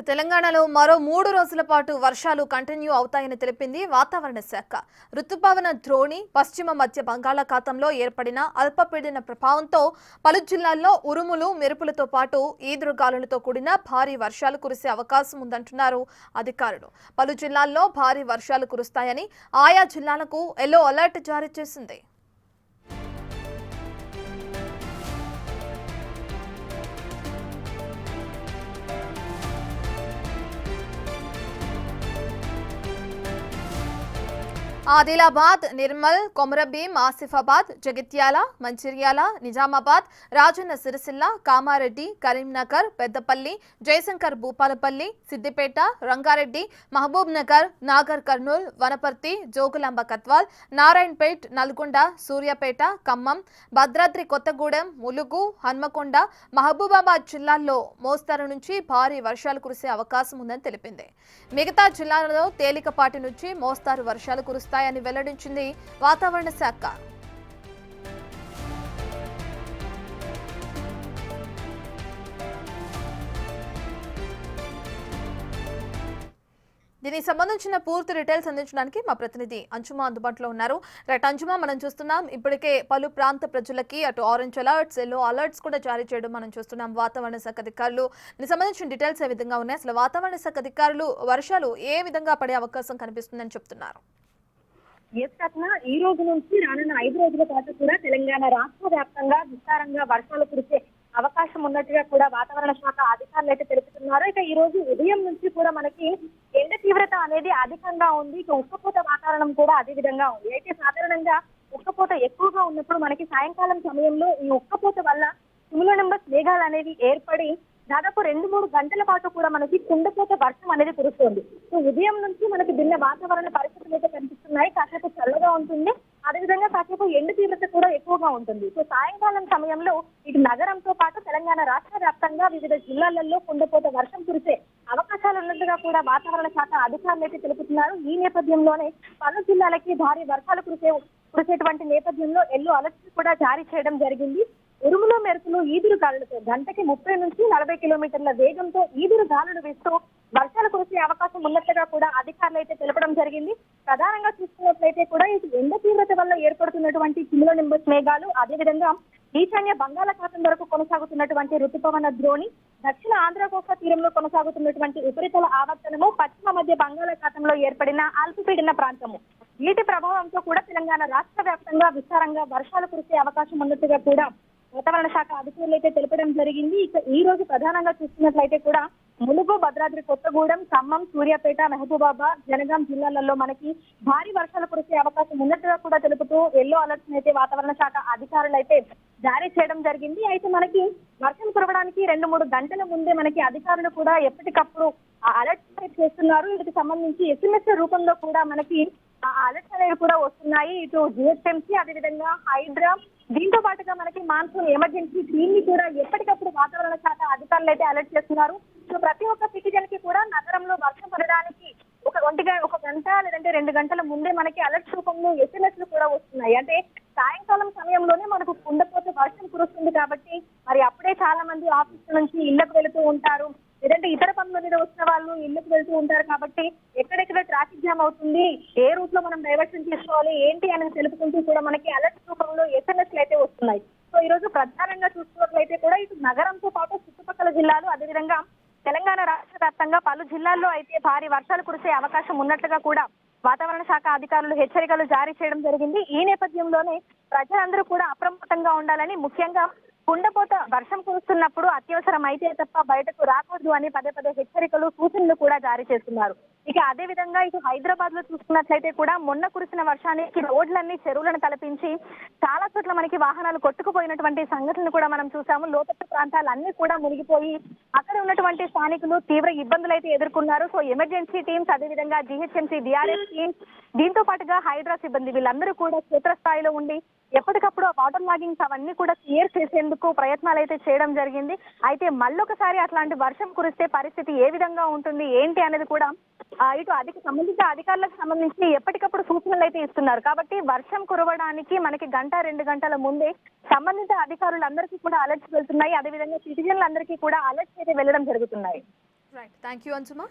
తెలంగాణలో మరో 3 రోజుల పాటు వర్షాలు కంటిన్యూ అవుతాయని తెలిపింది వాతావరణ శాఖ. రుతుపవన ద్రోణి పశ్చిమ మధ్య బంగాళాఖాతంలో ఏర్పడిన అల్పపీడన ప్రభావంతో పలు జిల్లాల్లో ఉరుములు మెరుపులతో పాటు ఈదురుగాలులతో కూడిన భారీ వర్షాలు కురిసే అవకాశం ఉందంటున్నారు అధికారులు. పలు జిల్లాల్లో భారీ వర్షాలు కురుస్తాయని ఆయా జిల్లాలకు ఎల్లో అలర్ట్ జారీ చేసింది. ఆదిలాబాద్, నిర్మల్, కొమరభీం, ఆసిఫాబాద్, జగిత్యాల, మంచిర్యాల, నిజామాబాద్, రాజన్న సిరిసిల్ల, కామారెడ్డి, కరీంనగర్, పెద్దపల్లి, జయశంకర్ భూపాలపల్లి, సిద్దిపేట, రంగారెడ్డి, మహబూబ్ నగర్, నాగర్ కర్నూల్, వనపర్తి, జోగులాంబ కత్వాల్, నారాయణపేట్, నల్గొండ, సూర్యాపేట, ఖమ్మం, భద్రాద్రి కొత్తగూడెం, ములుగు, హన్మకొండ, మహబూబాబాద్ జిల్లాల్లో మోస్తరు నుంచి భారీ వర్షాలు కురిసే అవకాశం ఉందని తెలిపింది. మిగతా జిల్లాలలో తేలికపాటి నుంచి మోస్తారు వర్షాలు కురుస్తాయి అని వెల్లడించింది వాతావరణ శాఖ. దీనికి సంబంధించిన పూర్తి డీటెయిల్స్ అందించడానికి మా ప్రతినిధి అంజుమా అందుబాటులో ఉన్నారు. రైట్ అంజుమా, మనం చూస్తున్నాం ఇప్పటికే పలు ప్రాంత ప్రజలకి అటు ఆరెంజ్ అలర్ట్స్, ఎల్లో అలర్ట్స్ కూడా జారీ చేయడం మనం చూస్తున్నాం వాతావరణ శాఖ అధికారులు. దీనికి సంబంధించిన డీటెయిల్స్ ఏ విధంగా ఉన్నాయి, అసలు వాతావరణ శాఖ అధికారులు వర్షాలు ఏ విధంగా పడే అవకాశం కనిపిస్తుందని చెప్తున్నారు? ఈ రోజు నుంచి రానున్న 5 రోజుల పాటు కూడా తెలంగాణ రాష్ట్ర వ్యాప్తంగా విస్తారంగా వర్షాలు కురిసే అవకాశం ఉన్నట్టుగా కూడా వాతావరణ శాఖ అధికారులు అయితే తెలుపుతున్నారు. ఇక ఈ రోజు ఉదయం నుంచి కూడా మనకి ఎండ తీవ్రత అనేది అధికంగా ఉంది. ఇక ఉక్కపోత వాతావరణం కూడా అదే విధంగా ఉంది. అయితే సాధారణంగా ఉక్కపోత ఎక్కువగా ఉన్నప్పుడు మనకి సాయంకాలం సమయంలో ఈ ఉక్కపోత వల్ల క్యూములోనింబస్ మేఘాలు అనేవి ఏర్పడి దాదాపు 2-3 గంటల పాటు కూడా మనకి కుండపోత వర్షం అనేది కురుస్తుంది. సో ఉదయం నుంచి మనకి భిన్న వాతావరణ పరిస్థితులు అయితే కనిపిస్తున్నాయి. కాసేపు చల్లగా ఉంటుంది, అదేవిధంగా కాసేపు ఎండ తీవ్రత కూడా ఎక్కువగా ఉంటుంది. సో సాయంకాలం సమయంలో ఇటు నగరంతో పాటు తెలంగాణ రాష్ట్ర వ్యాప్తంగా వివిధ జిల్లాలలో కుండపోత వర్షం కురిసే అవకాశాలు ఉన్నట్టుగా కూడా వాతావరణ శాఖ అధికారులు అయితే తెలుపుతున్నారు. ఈ నేపథ్యంలోనే పలు జిల్లాలకి భారీ వర్షాలు కురిసేటువంటి నేపథ్యంలో ఎల్లో అలర్ట్స్ కూడా జారీ చేయడం జరిగింది. ఉరుములు మెరుపులు ఈదురు గాలులతో గంటకి 30 నుంచి 40 కిలోమీటర్ల వేగంతో ఈదురు గాలులు వేస్తూ వర్షాలు కురిసే అవకాశం ఉన్నట్టుగా కూడా అధికారులు అయితే తెలపడం జరిగింది. ప్రధానంగా చూసుకున్నట్లయితే కూడా ఇటు ఎండ తీవ్రత వల్ల ఏర్పడుతున్నటువంటి క్యూములోనింబస్ మేఘాలు, అదేవిధంగా ఈశాన్య బంగాళాఖాతం వరకు కొనసాగుతున్నటువంటి రుతుపవన ద్రోణి, దక్షిణ ఆంధ్ర కోస్తా తీరంలో కొనసాగుతున్నటువంటి ఉపరితల ఆవర్తనము, పశ్చిమ మధ్య బంగాళాఖాతంలో ఏర్పడిన అల్పపీడన ప్రాంతము, వీటి ప్రభావంతో కూడా తెలంగాణ రాష్ట్ర వ్యాప్తంగా విస్తారంగా వర్షాలు కురిసే అవకాశం ఉన్నట్టుగా కూడా వాతావరణ శాఖ అధికారులు అయితే తెలపడం జరిగింది. ఇక ఈ రోజు ప్రధానంగా చూసుకున్నట్లయితే కూడా ములుగు, భద్రాద్రి కొత్తగూడెం, ఖమ్మం, సూర్యాపేట, మహబూబాబాద్, జనగాం జిల్లాలలో మనకి భారీ వర్షాలు కురిసే అవకాశం ఉన్నట్టుగా కూడా తెలుపుతూ ఎల్లో అలర్ట్స్ అయితే వాతావరణ శాఖ అధికారులు అయితే జారీ చేయడం జరిగింది. అయితే మనకి వర్షం కురవడానికి 2-3 గంటల ముందే మనకి అధికారులు కూడా ఎప్పటికప్పుడు అలర్ట్స్ చేస్తున్నారు. వీటికి సంబంధించి SMS రూపంలో కూడా మనకి అలర్ట్స్ అనేవి కూడా వస్తున్నాయి. ఇటు GHMC, అదేవిధంగా హైడ్రా, దీంతో పాటుగా మనకి మాన్సూన్ ఎమర్జెన్సీ టీమ్ ని కూడా ఎప్పటికప్పుడు వాతావరణ శాఖ అధికారులు అయితే అలర్ట్ చేస్తున్నారు. సో ప్రతి ఒక్క సిటిజన్ కి కూడా నగరంలో వర్షం పడడానికి ఒక గంట లేదంటే 2 గంటల ముందే మనకి అలర్ట్ రూపంలో SMS కూడా వస్తున్నాయి. అంటే సాయంకాలం సమయంలోనే మనకు కుండపోత వర్షం కురుస్తుంది కాబట్టి మరి అప్పుడే చాలా మంది ఆఫీస్ నుంచి ఇళ్లకు వెళుతూ ఉంటారు, లేదంటే ఇతర పనుల మీద వచ్చిన వాళ్ళు ఇళ్లకు వెళ్తూ ఉంటారు. కాబట్టి ఎక్కడెక్కడ ట్రాఫిక్ జామ్ అవుతుంది, ఏ రూట్ లో మనం డైవర్షన్ చేసుకోవాలి ఏంటి అనేది తెలుపుకుంటూ కూడా మనకి అలర్ట్ రూపంలో SMS అయితే వస్తున్నాయి. సో ఈ రోజు ప్రధానంగా చూసుకున్నట్లయితే కూడా ఇటు నగరంతో పాటు చుట్టుపక్కల జిల్లాలు, అదేవిధంగా తెలంగాణ రాష్ట్ర వ్యాప్తంగా పలు జిల్లాల్లో అయితే భారీ వర్షాలు కురిసే అవకాశం ఉన్నట్లుగా కూడా వాతావరణ శాఖ అధికారులు హెచ్చరికలు జారీ చేయడం జరిగింది. ఈ నేపథ్యంలోనే ప్రజలందరూ కూడా అప్రమత్తంగా ఉండాలని, ముఖ్యంగా కుండపోత వర్షం కురుస్తున్నప్పుడు అత్యవసరం అయితే తప్ప బయటకు రాకూడదు అని పదే హెచ్చరికలు, సూచనలు కూడా జారీ చేస్తున్నారు. ఇక అదే విధంగా ఇటు హైదరాబాద్ లో చూసుకున్నట్లయితే కూడా మొన్న కురిసిన వర్షానికి రోడ్లన్నీ చెరువులను తలపించి చాలా చోట్ల మనకి వాహనాలు కొట్టుకుపోయినటువంటి సంఘటనలు కూడా మనం చూసాము. లోతట్టు ప్రాంతాలన్నీ కూడా మునిగిపోయి అక్కడ ఉన్నటువంటి స్థానికులు తీవ్ర ఇబ్బందులు అయితే ఎదుర్కొన్నారు. సో ఎమర్జెన్సీ టీమ్స్, అదేవిధంగా GHMC, DRS టీమ్స్, దీంతో పాటుగా హైడ్రా సిబ్బంది వీళ్ళందరూ కూడా క్షేత్రస్థాయిలో ఉండి ఎప్పటికప్పుడు వాటర్ లాగింగ్స్ అవన్నీ కూడా క్లియర్ చేసేందుకు ప్రయత్నాలు అయితే చేయడం జరిగింది. అయితే మళ్ళొకసారి అట్లాంటి వర్షం కురిస్తే పరిస్థితి ఏ విధంగా ఉంటుంది ఏంటి అనేది కూడా ఇటు సంబంధిత అధికారులకు సంబంధించి ఎప్పటికప్పుడు సూచనలు అయితే ఇస్తున్నారు. కాబట్టి వర్షం కురవడానికి మనకి 1-2 గంటల ముందే సంబంధిత అధికారులందరికీ కూడా అలర్ట్స్ వెళ్తున్నాయి. అదేవిధంగా సిటిజన్లందరికీ కూడా అలర్ట్స్ అయితే వెళ్ళడం జరుగుతున్నాయి. Right, thank you అంజుమా.